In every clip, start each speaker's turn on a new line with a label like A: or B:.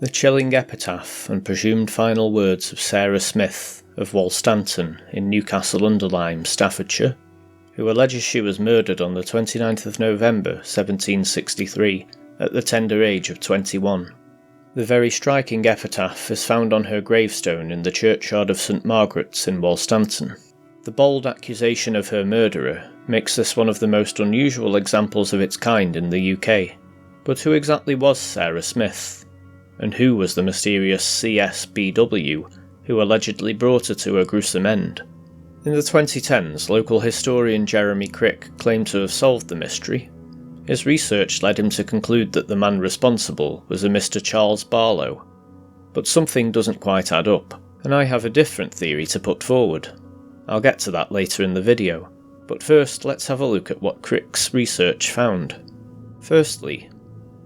A: The chilling epitaph and presumed final words of Sarah Smith of Wolstanton in Newcastle-under-Lyme, Staffordshire, who alleges she was murdered on the 29th of November 1763 at the tender age of 21. The very striking epitaph is found on her gravestone in the churchyard of St Margaret's in Wolstanton. The bold accusation of her murderer makes this one of the most unusual examples of its kind in the UK. But who exactly was Sarah Smith? And who was the mysterious CSBW who allegedly brought her to a gruesome end? In the 2010s, local historian Jeremy Crick claimed to have solved the mystery. His research led him to conclude that the man responsible was a Mr. Charles Barlow. But something doesn't quite add up, and I have a different theory to put forward. I'll get to that later in the video, but first let's have a look at what Crick's research found. Firstly,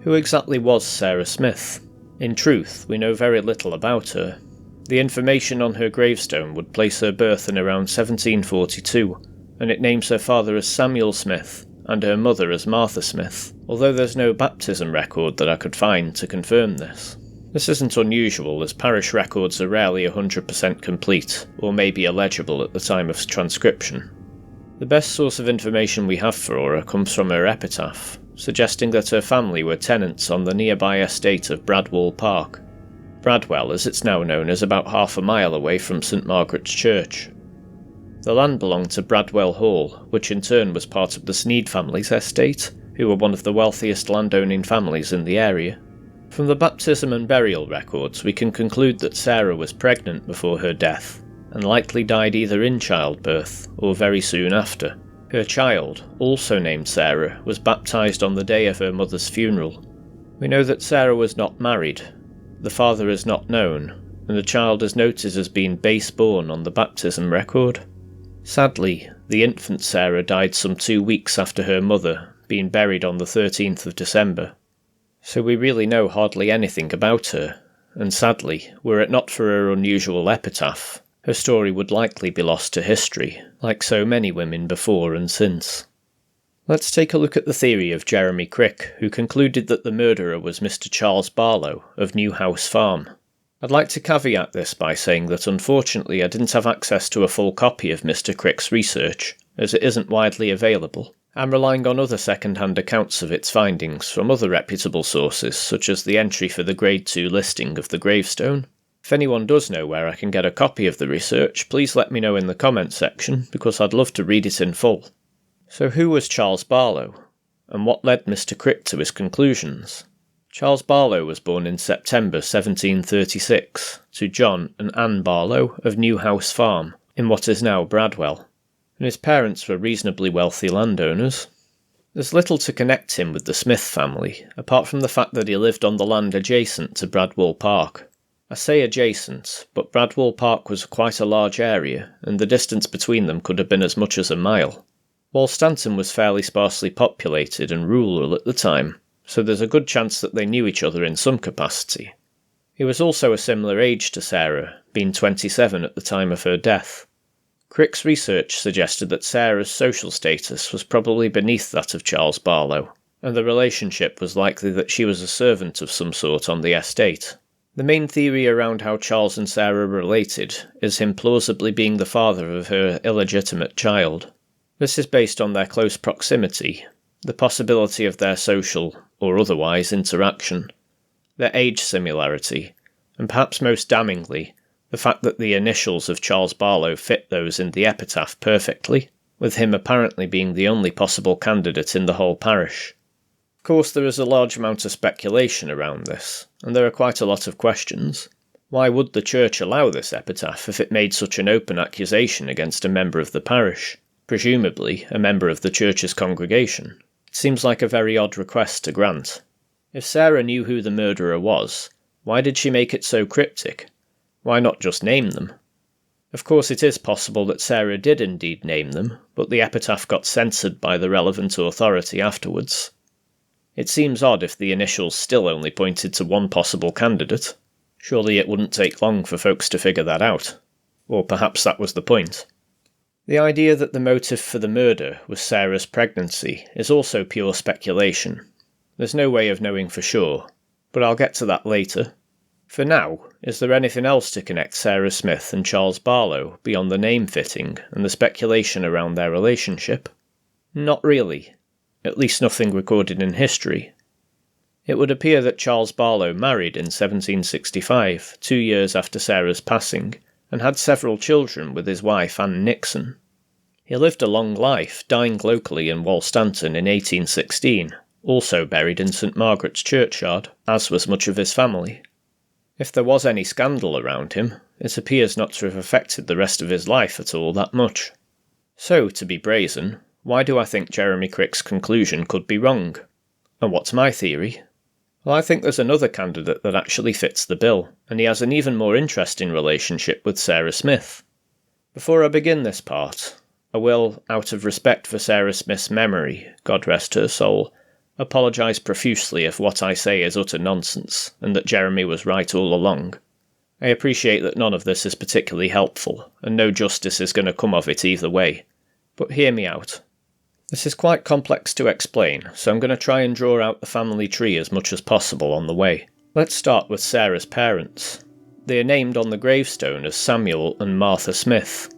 A: who exactly was Sarah Smith? In truth, we know very little about her. The information on her gravestone would place her birth in around 1742, and it names her father as Samuel Smith and her mother as Martha Smith, although there's no baptism record that I could find to confirm this. This isn't unusual, as parish records are rarely 100% complete, or may be illegible at the time of transcription. The best source of information we have for her comes from her epitaph, suggesting that her family were tenants on the nearby estate of Bradwell Park. Bradwell, as it's now known, is about half a mile away from St Margaret's Church. The land belonged to Bradwell Hall, which in turn was part of the Sneed family's estate, who were one of the wealthiest landowning families in the area. From the baptism and burial records, we can conclude that Sarah was pregnant before her death, and likely died either in childbirth or very soon after. Her child, also named Sarah, was baptised on the day of her mother's funeral. We know that Sarah was not married, the father is not known, and the child is noted as being base-born on the baptism record. Sadly, the infant Sarah died some 2 weeks after her mother, being buried on the 13th of December. So we really know hardly anything about her, and sadly, were it not for her unusual epitaph, her story would likely be lost to history, like so many women before and since. Let's take a look at the theory of Jeremy Crick, who concluded that the murderer was Mr. Charles Barlow of Newhouse Farm. I'd like to caveat this by saying that unfortunately I didn't have access to a full copy of Mr. Crick's research, as it isn't widely available. I'm relying on other second-hand accounts of its findings from other reputable sources, such as the entry for the Grade 2 listing of the gravestone. If anyone does know where I can get a copy of the research, please let me know in the comments section, because I'd love to read it in full. So who was Charles Barlow, and what led Mr. Crick to his conclusions? Charles Barlow was born in September 1736 to John and Anne Barlow of Newhouse Farm, in what is now Bradwell, and his parents were reasonably wealthy landowners. There's little to connect him with the Smith family, apart from the fact that he lived on the land adjacent to Bradwell Park. I say adjacent, but Bradwell Park was quite a large area, and the distance between them could have been as much as a mile. Wolstanton was fairly sparsely populated and rural at the time, so there's a good chance that they knew each other in some capacity. He was also a similar age to Sarah, being 27 at the time of her death. Crick's research suggested that Sarah's social status was probably beneath that of Charles Barlow, and the relationship was likely that she was a servant of some sort on the estate. The main theory around how Charles and Sarah related is him plausibly being the father of her illegitimate child. This is based on their close proximity, the possibility of their social, or otherwise, interaction, their age similarity, and perhaps most damningly, the fact that the initials of Charles Barlow fit those in the epitaph perfectly, with him apparently being the only possible candidate in the whole parish. Of course, there is a large amount of speculation around this, and there are quite a lot of questions. Why would the church allow this epitaph if it made such an open accusation against a member of the parish, presumably a member of the church's congregation? It seems like a very odd request to grant. If Sarah knew who the murderer was, why did she make it so cryptic? Why not just name them? Of course, it is possible that Sarah did indeed name them, but the epitaph got censored by the relevant authority afterwards. It seems odd if the initials still only pointed to one possible candidate. Surely it wouldn't take long for folks to figure that out. Or perhaps that was the point. The idea that the motive for the murder was Sarah's pregnancy is also pure speculation. There's no way of knowing for sure, but I'll get to that later. For now, is there anything else to connect Sarah Smith and Charles Barlow beyond the name fitting and the speculation around their relationship? Not really, at least nothing recorded in history. It would appear that Charles Barlow married in 1765, 2 years after Sarah's passing, and had several children with his wife Anne Nixon. He lived a long life, dying locally in Wolstanton in 1816, also buried in St Margaret's churchyard, as was much of his family. If there was any scandal around him, it appears not to have affected the rest of his life at all that much. So, to be brazen, why do I think Jeremy Crick's conclusion could be wrong? And what's my theory? Well, I think there's another candidate that actually fits the bill, and he has an even more interesting relationship with Sarah Smith. Before I begin this part, I will, out of respect for Sarah Smith's memory, God rest her soul, apologise profusely if what I say is utter nonsense, and that Jeremy was right all along. I appreciate that none of this is particularly helpful, and no justice is going to come of it either way. But hear me out. This is quite complex to explain, so I'm going to try and draw out the family tree as much as possible on the way. Let's start with Sarah's parents. They are named on the gravestone as Samuel and Martha Smith.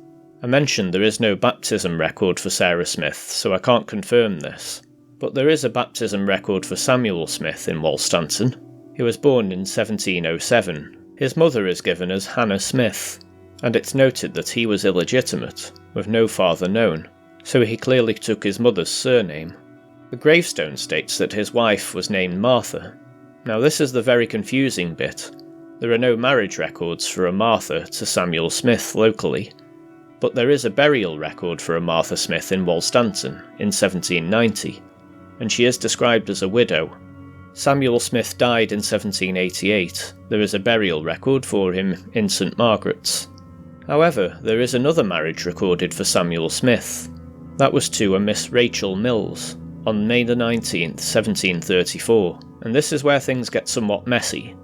A: I mentioned there is no baptism record for Sarah Smith, so I can't confirm this. But there is a baptism record for Samuel Smith in Wolstanton. He was born in 1707. His mother is given as Hannah Smith, and it's noted that he was illegitimate, with no father known, so he clearly took his mother's surname. The gravestone states that his wife was named Martha. Now this is the very confusing bit. There are no marriage records for a Martha to Samuel Smith locally, but there is a burial record for a Martha Smith in Wolstanton in 1790. And she is described as a widow. Samuel Smith died in 1788. There is a burial record for him in St Margaret's. However, there is another marriage recorded for Samuel Smith. That was to a Miss Rachel Mills on May the 19th, 1734, and this is where things get somewhat messy.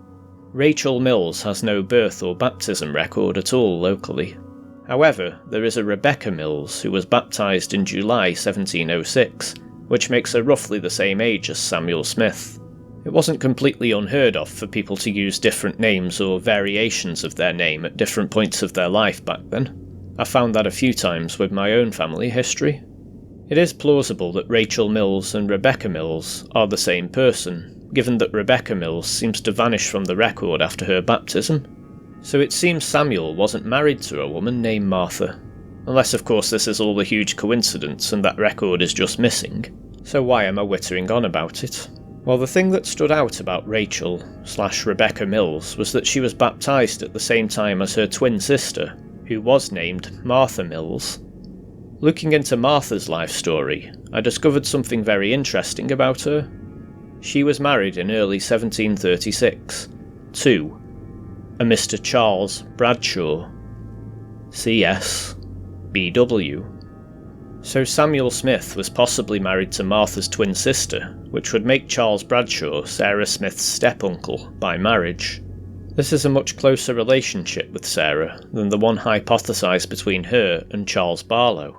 A: Rachel Mills has no birth or baptism record at all locally. However, there is a Rebecca Mills who was baptised in July 1706, which makes her roughly the same age as Samuel Smith. It wasn't completely unheard of for people to use different names or variations of their name at different points of their life back then. I found that a few times with my own family history. It is plausible that Rachel Mills and Rebecca Mills are the same person, given that Rebecca Mills seems to vanish from the record after her baptism. So it seems Samuel wasn't married to a woman named Martha. Unless of course this is all a huge coincidence and that record is just missing. So why am I whittering on about it? Well, the thing that stood out about Rachel/Rebecca Mills was that she was baptised at the same time as her twin sister, who was named Martha Mills. Looking into Martha's life story, I discovered something very interesting about her. She was married in early 1736 to a Mr. Charles Bradshaw, CS, BW. So Samuel Smith was possibly married to Martha's twin sister, which would make Charles Bradshaw Sarah Smith's step-uncle by marriage. This is a much closer relationship with Sarah than the one hypothesised between her and Charles Barlow.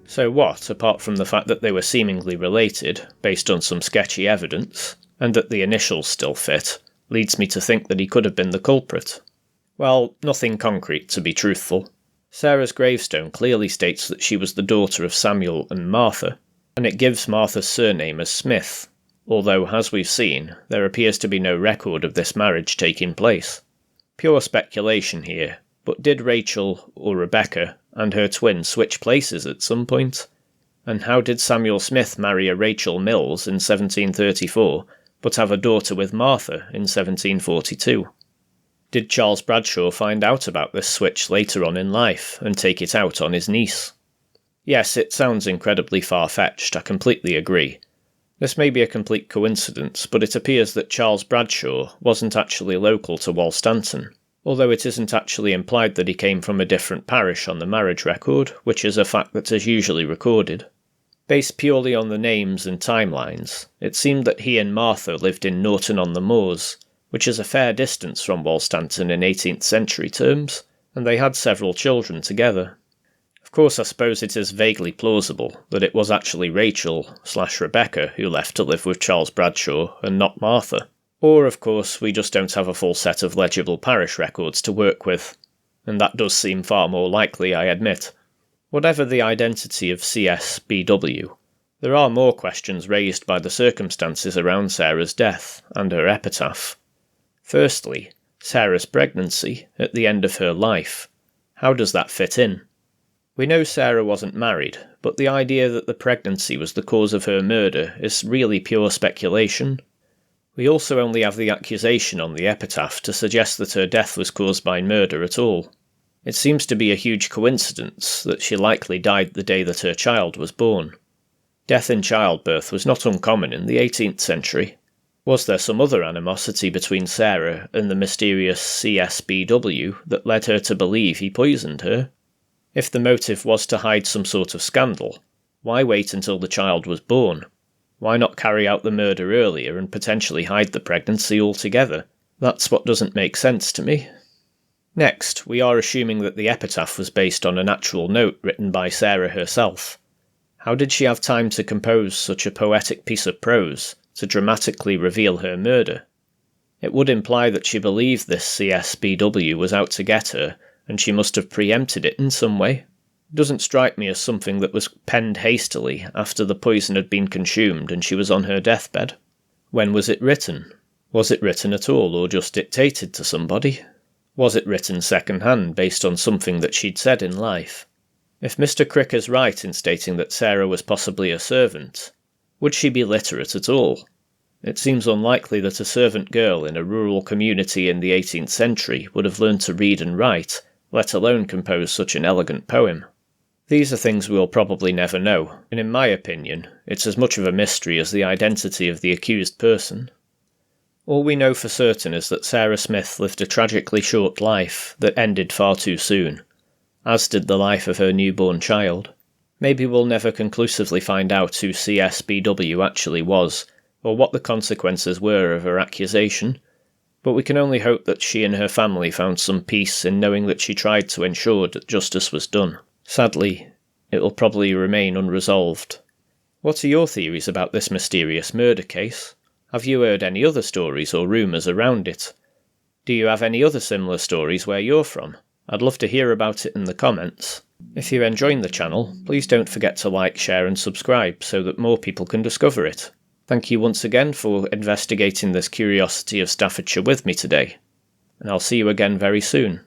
A: So what, apart from the fact that they were seemingly related, based on some sketchy evidence, and that the initials still fit, leads me to think that he could have been the culprit? Well, nothing concrete, to be truthful. Sarah's gravestone clearly states that she was the daughter of Samuel and Martha, and it gives Martha's surname as Smith, although, as we've seen, there appears to be no record of this marriage taking place. Pure speculation here, but did Rachel, or Rebecca, and her twin switch places at some point? And how did Samuel Smith marry a Rachel Mills in 1734, but have a daughter with Martha in 1742? Did Charles Bradshaw find out about this switch later on in life and take it out on his niece? Yes, it sounds incredibly far-fetched, I completely agree. This may be a complete coincidence, but it appears that Charles Bradshaw wasn't actually local to Wolstanton, although it isn't actually implied that he came from a different parish on the marriage record, which is a fact that is usually recorded. Based purely on the names and timelines, it seemed that he and Martha lived in Norton-on-the-Moors, which is a fair distance from Wolstanton in 18th century terms, and they had several children together. Of course, I suppose it is vaguely plausible that it was actually Rachel/Rebecca who left to live with Charles Bradshaw and not Martha. Or, of course, we just don't have a full set of legible parish records to work with, and that does seem far more likely, I admit. Whatever the identity of CSBW, there are more questions raised by the circumstances around Sarah's death and her epitaph. Firstly, Sarah's pregnancy at the end of her life. How does that fit in? We know Sarah wasn't married, but the idea that the pregnancy was the cause of her murder is really pure speculation. We also only have the accusation on the epitaph to suggest that her death was caused by murder at all. It seems to be a huge coincidence that she likely died the day that her child was born. Death in childbirth was not uncommon in the 18th century. Was there some other animosity between Sarah and the mysterious CSBW that led her to believe he poisoned her? If the motive was to hide some sort of scandal, why wait until the child was born? Why not carry out the murder earlier and potentially hide the pregnancy altogether? That's what doesn't make sense to me. Next, we are assuming that the epitaph was based on an actual note written by Sarah herself. How did she have time to compose such a poetic piece of prose to dramatically reveal her murder? It would imply that she believed this CSBW was out to get her, and she must have preempted it in some way. It doesn't strike me as something that was penned hastily after the poison had been consumed and she was on her deathbed. When was it written? Was it written at all, or just dictated to somebody? Was it written second-hand based on something that she'd said in life? If Mr. Crick is right in stating that Sarah was possibly a servant, would she be literate at all? It seems unlikely that a servant girl in a rural community in the 18th century would have learned to read and write, let alone compose such an elegant poem. These are things we'll probably never know, and in my opinion, it's as much of a mystery as the identity of the accused person. All we know for certain is that Sarah Smith lived a tragically short life that ended far too soon, as did the life of her newborn child. Maybe we'll never conclusively find out who CSBW actually was, or what the consequences were of her accusation, but we can only hope that she and her family found some peace in knowing that she tried to ensure that justice was done. Sadly, it will probably remain unresolved. What are your theories about this mysterious murder case? Have you heard any other stories or rumours around it? Do you have any other similar stories where you're from? I'd love to hear about it in the comments. If you're enjoying the channel, please don't forget to like, share and subscribe so that more people can discover it. Thank you once again for investigating this curiosity of Staffordshire with me today, and I'll see you again very soon.